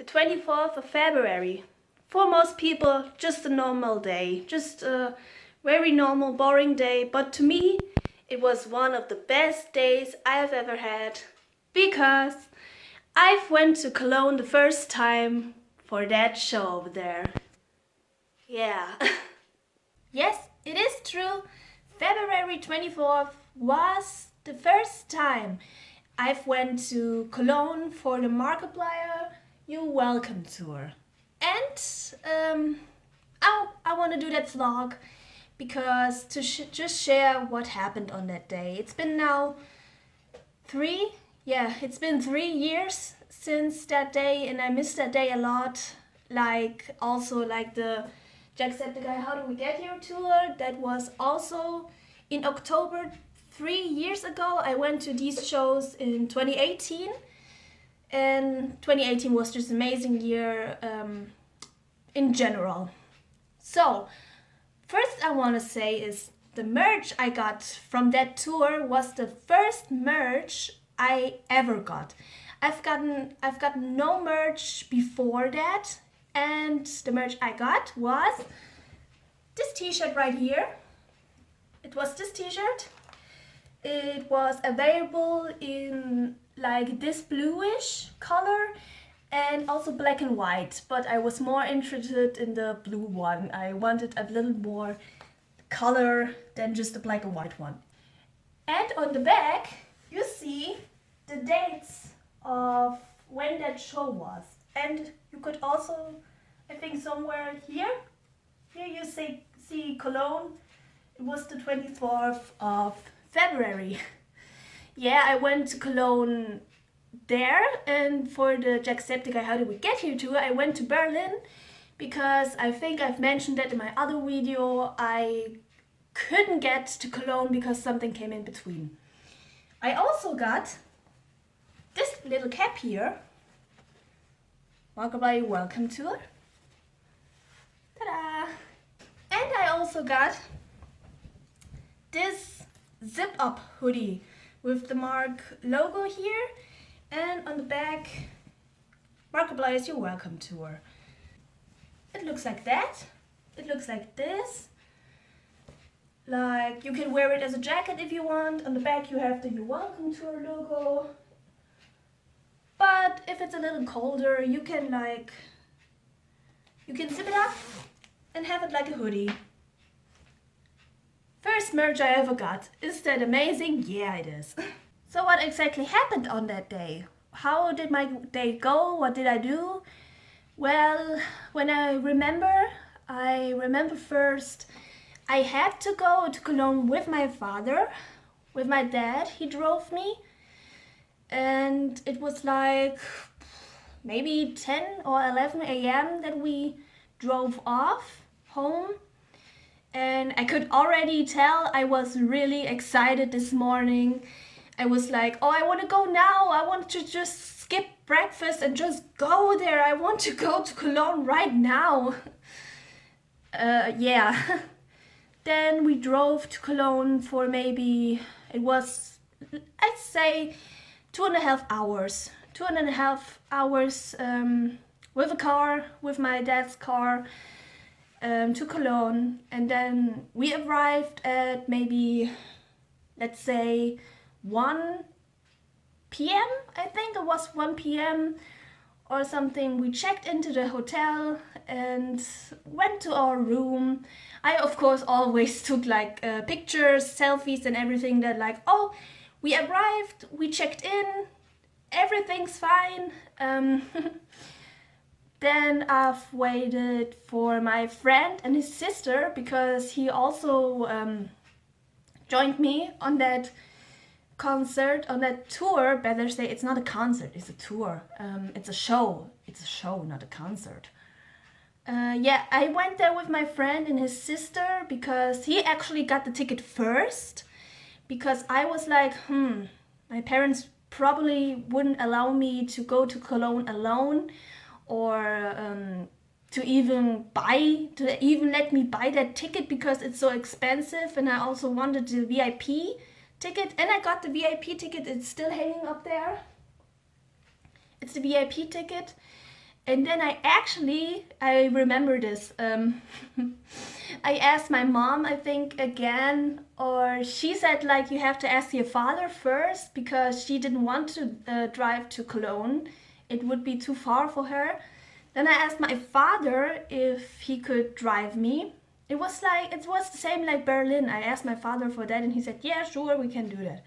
The 24th of February. For most people, just a normal day. Just a very normal, boring day. But to me, it was one of the best days I've ever had. Because I've went to Cologne the first time for that show over there. Yeah. Yes, it is true. February 24th was the first time I've went to Cologne for the Markiplier You're Welcome tour. And I want to do that vlog because to just share what happened on that day. It's been now it's been 3 years since that day, and I miss that day a lot. Like the Jacksepticeye How Do We Get Here tour, that was also in October 3 years ago. I went to these shows in 2018, and 2018 was just an amazing year in general. So first I want to say is the merch I got from that tour was the first merch I ever got. I've gotten no merch before that, and the merch I got was this t-shirt right here. It was this t-shirt. It was available in like this bluish color and also black and white, but I was more interested in the blue one. I wanted a little more color than just the black and white one. And on the back you see the dates of when that show was, and you could also, I think somewhere here you see Cologne. It was the 24th of February. Yeah, I went to Cologne there, and for the Jacksepticeye How Did We Get Here tour I went to Berlin because I think I've mentioned that in my other video. I couldn't get to Cologne because something came in between. I also got this little cap here, Markiplier You're Welcome tour. Ta-da! And I also got this zip up hoodie with the Mark logo here, and on the back Markiplier's You're Welcome tour. It looks like that. It looks like this. Like, you can wear it as a jacket if you want. On the back you have the You're Welcome tour logo. But if it's a little colder, you can zip it up and have it like a hoodie. First merch I ever got. Is that amazing? Yeah, it is. So what exactly happened on that day? How did my day go? What did I do? Well, when I remember first I had to go to Cologne with my father, with my dad. He drove me, and it was like maybe 10 or 11 a.m. that we drove off home. And I could already tell I was really excited this morning. I was like, oh, I want to go now. I want to just skip breakfast and just go there. I want to go to Cologne right now. Yeah. Then we drove to Cologne for maybe, it was, I'd say 2.5 hours. 2.5 hours with a car, with my dad's car. To Cologne, and then we arrived at maybe, let's say 1 p.m. I think it was 1 p.m. or something. We checked into the hotel and went to our room. I of course always took like pictures, selfies and everything, that like, oh, we arrived, we checked in, everything's fine. Then I've waited for my friend and his sister, because he also joined me on that concert, on that tour. Better say, it's not a concert, it's a tour. It's a show. It's a show, not a concert. Yeah, I went there with my friend and his sister because he actually got the ticket first. Because I was like, my parents probably wouldn't allow me to go to Cologne alone, or to even let me buy that ticket because it's so expensive, and I also wanted the VIP ticket, and I got the VIP ticket. It's still hanging up there. It's the VIP ticket, And then I remember this. I asked my mom, I think, again, or she said like you have to ask your father first because she didn't want to drive to Cologne. It would be too far for her. Then I asked my father if he could drive me. It was the same like Berlin. I asked my father for that and he said, yeah, sure, we can do that.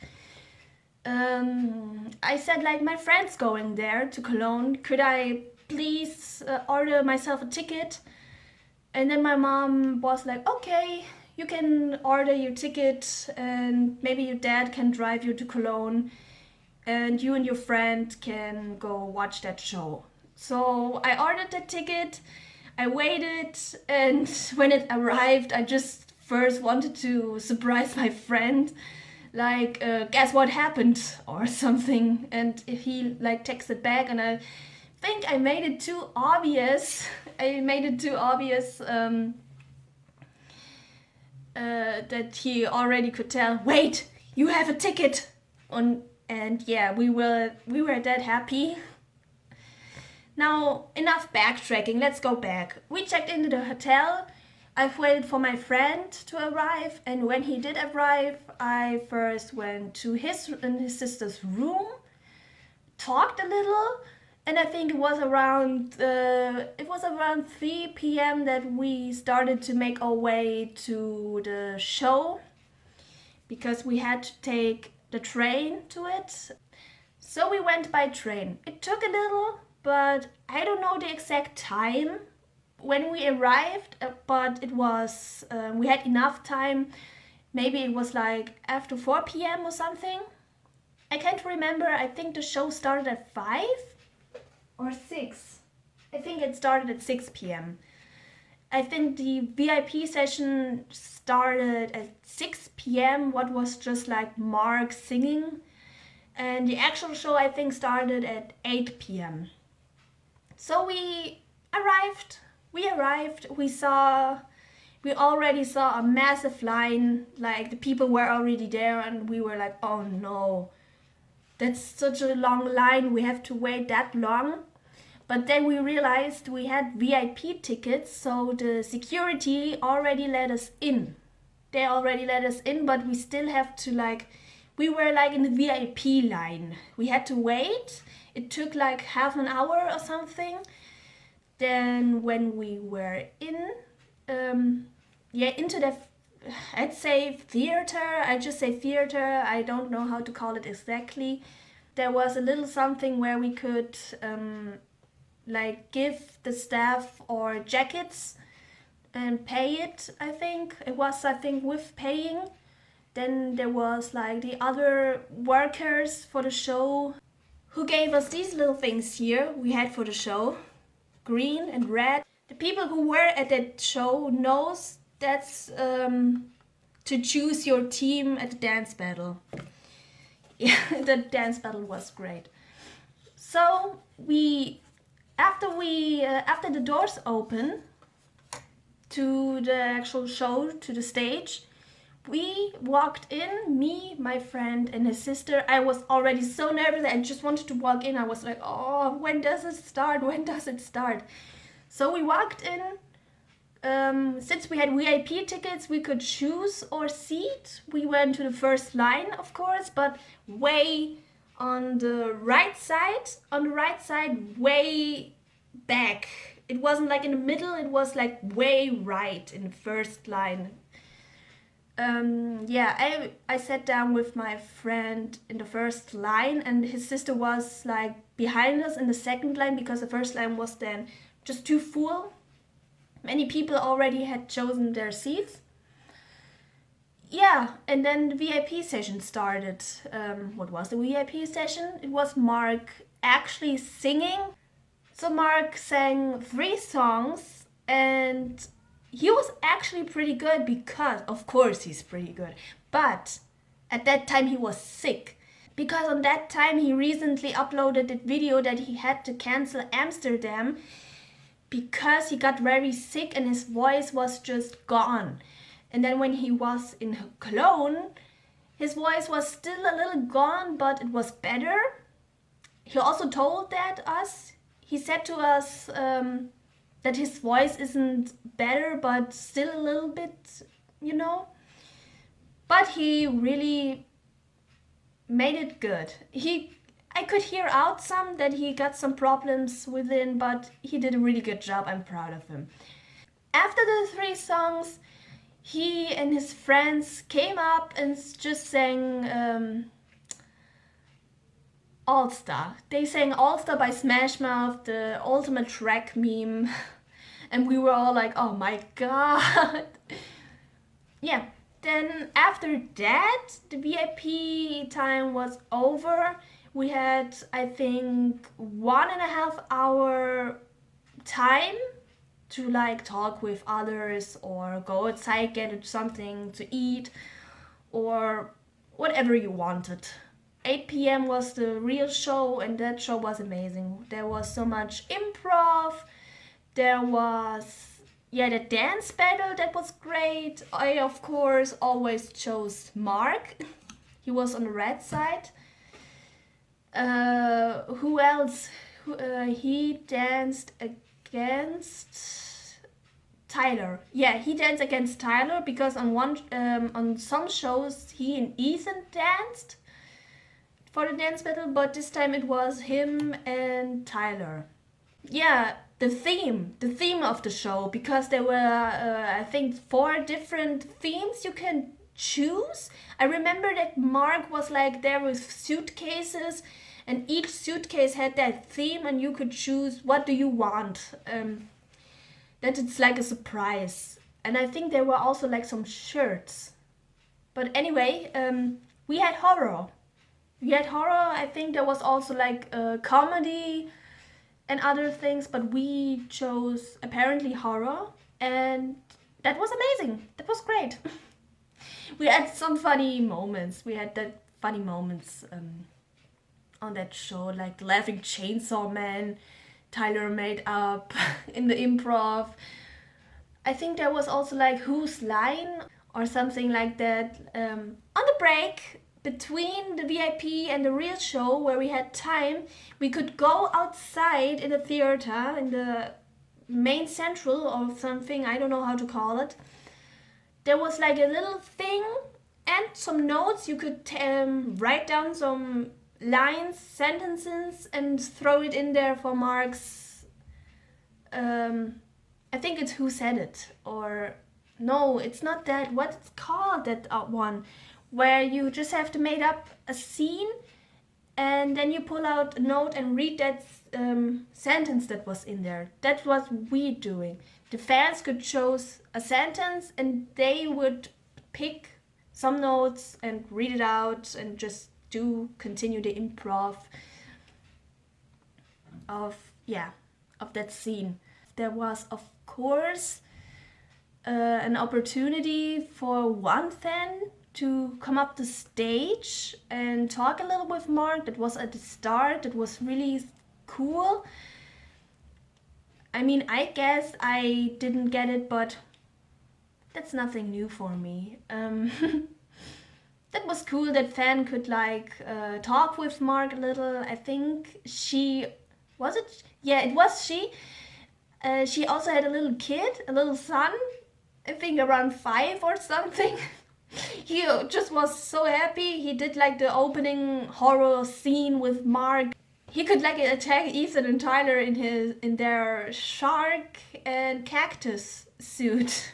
I said like my friend's going there to Cologne. Could I please order myself a ticket? And then my mom was like, okay, you can order your ticket and maybe your dad can drive you to Cologne and you and your friend can go watch that show. So I ordered the ticket, I waited, and when it arrived, I just first wanted to surprise my friend, like, guess what happened or something. And if he like texted back, and I think I made it too obvious. I made it too obvious that he already could tell. Wait, you have a ticket. And yeah, we were that happy. Now enough backtracking. Let's go back. We checked into the hotel. I've waited for my friend to arrive, and when he did arrive, I first went to his sister's room, talked a little. And I think it was around 3 p.m. that we started to make our way to the show because we had to take the train to it. So we went by train. It took a little, but I don't know the exact time when we arrived, but it was we had enough time. Maybe it was like after 4 p.m. or something. I can't remember. I think the show started at 5 or 6. I think it started at 6 p.m. I think the VIP session started at 6 p.m. What was just like Mark singing. And the actual show I think started at 8 p.m. So we arrived. We already saw a massive line. Like the people were already there and we were like, oh no. That's such a long line, we have to wait that long. But then we realized we had VIP tickets, so the security already let us in. They already let us in, but we still have to we were like in the VIP line. We had to wait. It took like half an hour or something. Then when we were into the I'd say theater. I just say theater. I don't know how to call it exactly. There was a little something where we could give the staff or jackets and pay it. I think it was with paying. Then there was like the other workers for the show who gave us these little things here we had for the show, green and red. The people who were at that show knows that's to choose your team at the dance battle. Yeah, the dance battle was great. So after the doors open to the actual show, to the stage, we walked in, me, my friend, and his sister. I was already so nervous. I just wanted to walk in. I was like, oh, when does it start? When does it start? So we walked in. Since we had VIP tickets, we could choose our seat. We went to the first line, of course, but way on the right side, way back. It wasn't like in the middle, it was like way right in the first line. I sat down with my friend in the first line, and his sister was like behind us in the second line because the first line was then just too full. Many people already had chosen their seats. Yeah, and then the VIP session started. What was the VIP session? It was Mark actually singing. So Mark sang 3 songs and he was actually pretty good because, of course, he's pretty good. But at that time he was sick. Because on that time he recently uploaded the video that he had to cancel Amsterdam because he got very sick and his voice was just gone. And then when he was in Cologne, his voice was still a little gone, but it was better. He also told that us. he said to us that his voice isn't better, but still a little bit, you know. But he really made it good. I could hear out some that he got some problems within, but he did a really good job. I'm proud of him. After the three songs, he and his friends came up and just sang All Star. They sang All Star by Smash Mouth, the ultimate track meme. And we were all like, oh my god. Yeah, then after that, the VIP time was over. We had, I think, 1.5 hour time to like talk with others or go outside, get something to eat, or whatever you wanted. 8 p.m. was the real show, and that show was amazing. There was so much improv. There was, yeah, the dance battle, that was great. I, of course, always chose Mark. He was on the red side. Who else? He danced against Tyler. Yeah, he danced against Tyler because on some shows he and Ethan danced for the dance battle, but this time it was him and Tyler. Yeah, the theme of the show, because there were I think 4 different themes you can choose. I remember that Mark was like there with suitcases, and each suitcase had that theme, and you could choose what do you want. That it's like a surprise, and I think there were also like some shirts. But anyway, we had horror. We had horror. I think there was also like a comedy and other things, but we chose apparently horror, and that was amazing. That was great. We had some funny moments. We had that funny moments on that show, like the laughing chainsaw man Tyler made up in the improv. I think there was also like whose line or something like that. On the break between the VIP and the real show, where we had time, we could go outside in the theater, in the main central or something, I don't know how to call it. There was like a little thing and some notes. You could write down some lines, sentences, and throw it in there for Mark's. I think it's Who Said It, or no, it's not that. What it's called, that one, where you just have to make up a scene, and then you pull out a note and read that sentence that was in there. That's what we doing. The fans could choose a sentence, and they would pick some notes and read it out and just continue the improv of, yeah, of that scene. There was, of course, an opportunity for one fan to come up the stage and talk a little with Mark. That was at the start. That was really cool. I mean, I guess I didn't get it, but that's nothing new for me. That was cool that fan could like talk with Mark a little. I think she was it. Yeah, it was she. She also had a little kid, a little son. I think around 5 or something. He just was so happy. He did like the opening horror scene with Mark. He could like attack Ethan and Tyler in their shark and cactus suit.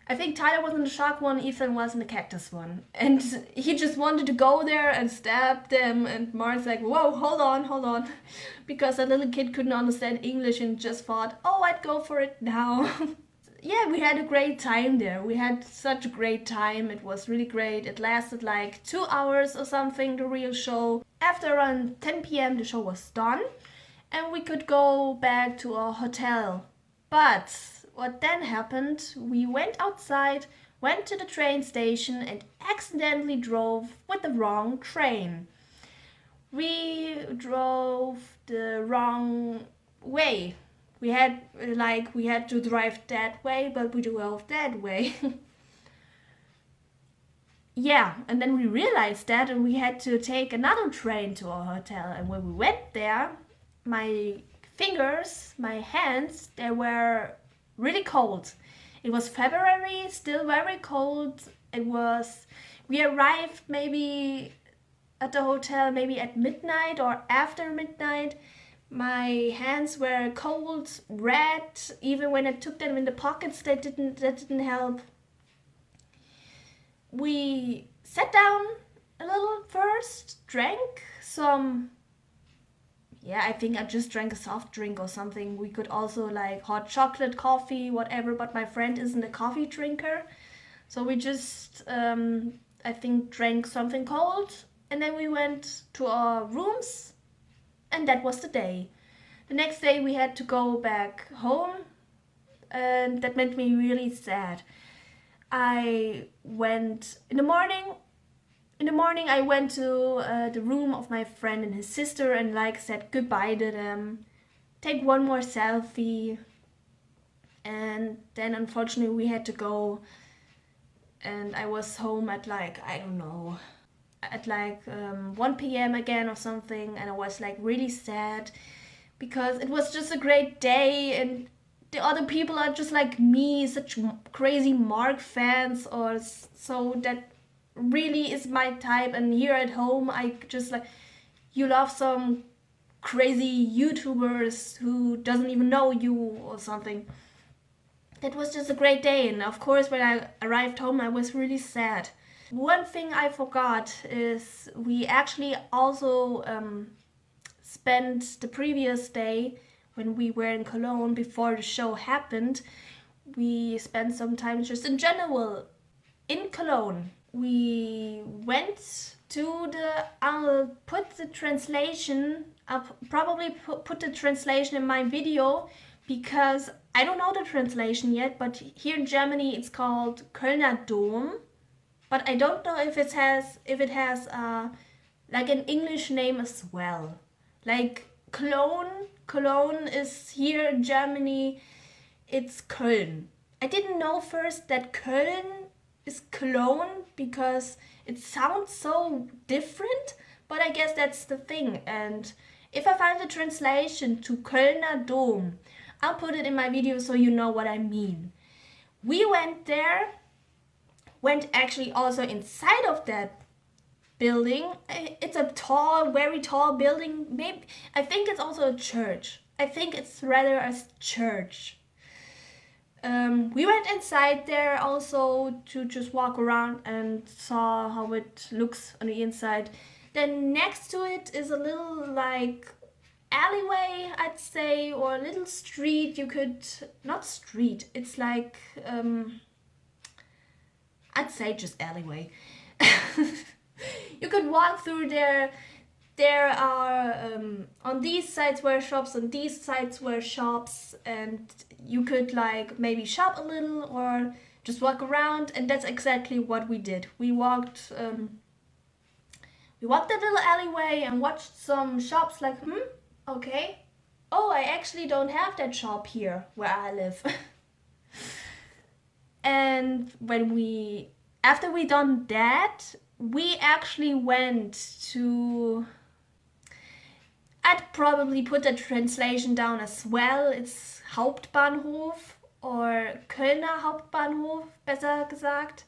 I think Tyler was in the shark one, Ethan was in the cactus one. And he just wanted to go there and stab them, and Mark's like, whoa, hold on. Because that little kid couldn't understand English and just thought, oh, I'd go for it now. Yeah, we had a great time there. We had such a great time. It was really great. It lasted like 2 hours or something, the real show. After around 10 p.m. the show was done, and we could go back to our hotel. But what then happened, we went outside, went to the train station, and accidentally drove with the wrong train. We drove the wrong way. We had to drive that way, but we drove that way. Yeah, and then we realized that, and we had to take another train to our hotel. And when we went there, my fingers, my hands, they were really cold. It was February, still very cold. We arrived maybe at the hotel maybe at midnight or after midnight. My hands were cold, red. Even when I took them in the pockets, that didn't help. We sat down a little first, drank some. Yeah, I think I just drank a soft drink or something. We could also like hot chocolate, coffee, whatever. But my friend isn't a coffee drinker, so we just I think drank something cold, and then we went to our rooms, and that was the day. The next day we had to go back home, and that made me really sad. I went in the morning. In the morning I went to the room of my friend and his sister and like said goodbye to them, take one more selfie, and then unfortunately we had to go, and I was home at like, I don't know, at like 1 p.m. again or something, and I was like really sad because it was just a great day and the other people are just like me, such crazy Mark fans or so. That really is my type, and here at home I just like, you love some crazy YouTubers who doesn't even know you or something. That was just a great day, and of course when I arrived home I was really sad. One thing I forgot is we actually also spent the previous day when we were in Cologne before the show happened. We spent some time just in general in Cologne. We went to I'll put the translation, I'll probably put the translation in my video because I don't know the translation yet, but here in Germany it's called Kölner Dom. But I don't know if it has like an English name as well. Like Cologne is here in Germany, it's Köln. I didn't know first that Köln is Cologne because it sounds so different, but I guess that's the thing. And if I find the translation to Kölner Dom, I'll put it in my video so you know what I mean. We went there, went actually also inside of that building. It's a tall, very tall building. Maybe I think it's also a church. I think it's rather a church. We went inside there also to just walk around and saw how it looks on the inside. Then next to it is a little like alleyway, I'd say, or a little street. You could, not street, it's like I'd say just alleyway. You could walk through there. There are on these sides were shops, on these sides were shops, and you could like maybe shop a little or just walk around, and that's exactly what we did. We walked that little alleyway and watched some shops like, okay. Oh, I actually don't have that shop here where I live. And after we done that, we actually went to, I'd probably put the translation down as well. It's Hauptbahnhof or Kölner Hauptbahnhof, besser gesagt.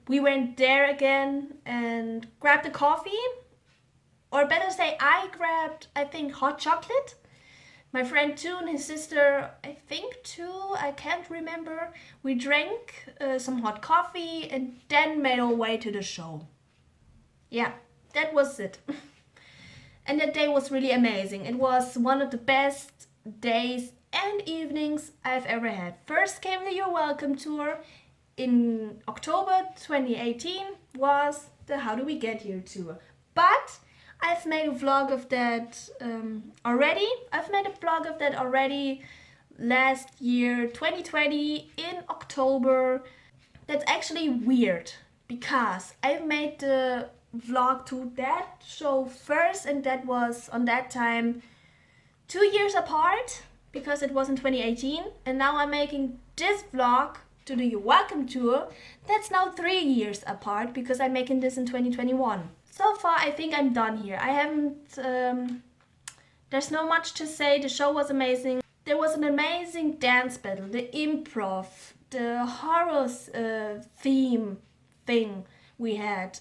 We went there again and grabbed a coffee, or better say I grabbed, I think, hot chocolate. My friend too and his sister, I think too, I can't remember. We drank some hot coffee and then made our way to the show. Yeah, that was it. And that day was really amazing. It was one of the best days and evenings I've ever had. First came the You're Welcome tour. In October 2018 was the How Do We Get Here tour. But I've made a vlog of that already. I've made a vlog of that already last year, 2020, in October. That's actually weird because I made the vlog to that show first, and that was on that time 2 years apart because it was in 2018. And now I'm making this vlog to the You're Welcome tour. That's now 3 years apart because I'm making this in 2021. So far I think I'm done here. I haven't There's not much to say. The show was amazing. There was an amazing dance battle, the improv, the horror theme thing we had.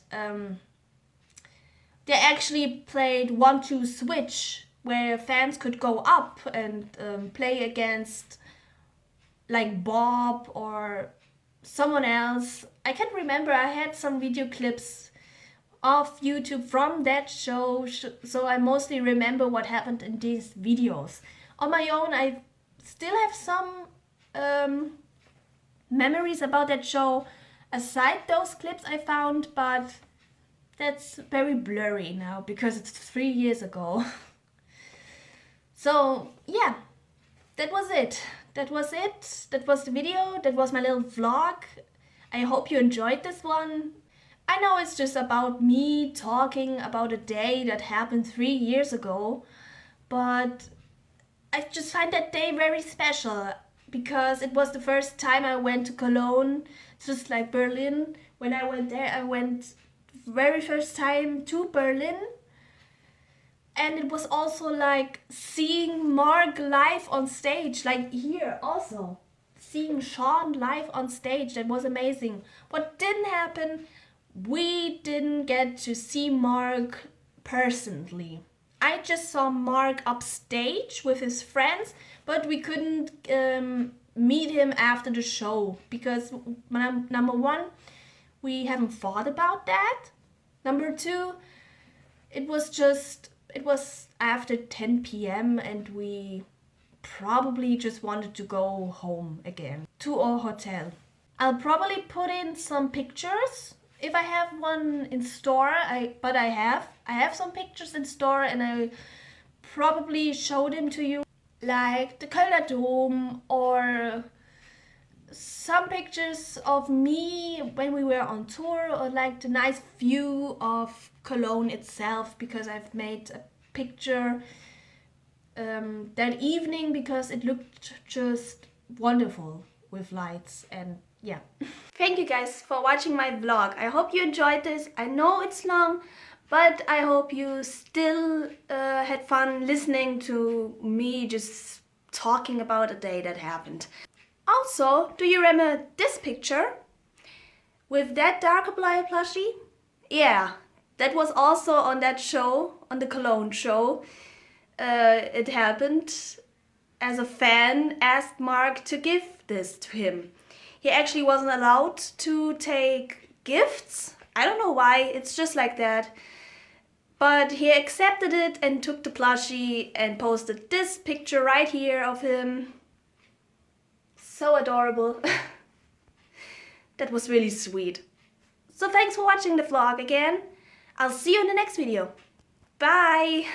They actually played 1-2 switch, where fans could go up and play against like Bob or someone else. I can't remember. I had some video clips of YouTube from that show, so I mostly remember what happened in these videos. On my own, I still have some memories about that show aside those clips I found, but that's very blurry now because it's 3 years ago. So yeah, that was it. That was it. That was the video. That was my little vlog. I hope you enjoyed this one. I know it's just about me talking about a day that happened 3 years ago, but I just find that day very special because it was the first time I went to Cologne, just like Berlin. When I went there, I went very first time to Berlin. And it was also like seeing Mark live on stage, like here also. Seeing Sean live on stage, that was amazing. What didn't happen, we didn't get to see Mark personally. I just saw Mark upstage with his friends, but we couldn't meet him after the show because number one, we haven't thought about that. Number two, it was after 10 p.m. and we probably just wanted to go home again to our hotel. I'll probably put in some pictures if I have one in store. I have some pictures in store and I probably show them to you, like the Kölner Dom or some pictures of me when we were on tour, or like the nice view of Cologne itself, because I've made a picture that evening because it looked just wonderful with lights. And yeah. Thank you guys for watching my vlog. I hope you enjoyed this. I know it's long, but I hope you still had fun listening to me just talking about a day that happened. Also, do you remember this picture with that Markiplier plushie? Yeah, that was also on that show, on the Cologne show. It happened as a fan asked Mark to give this to him. He actually wasn't allowed to take gifts. I don't know why, it's just like that. But he accepted it and took the plushie and posted this picture right here of him. So adorable. That was really sweet. So thanks for watching the vlog again. I'll see you in the next video. Bye!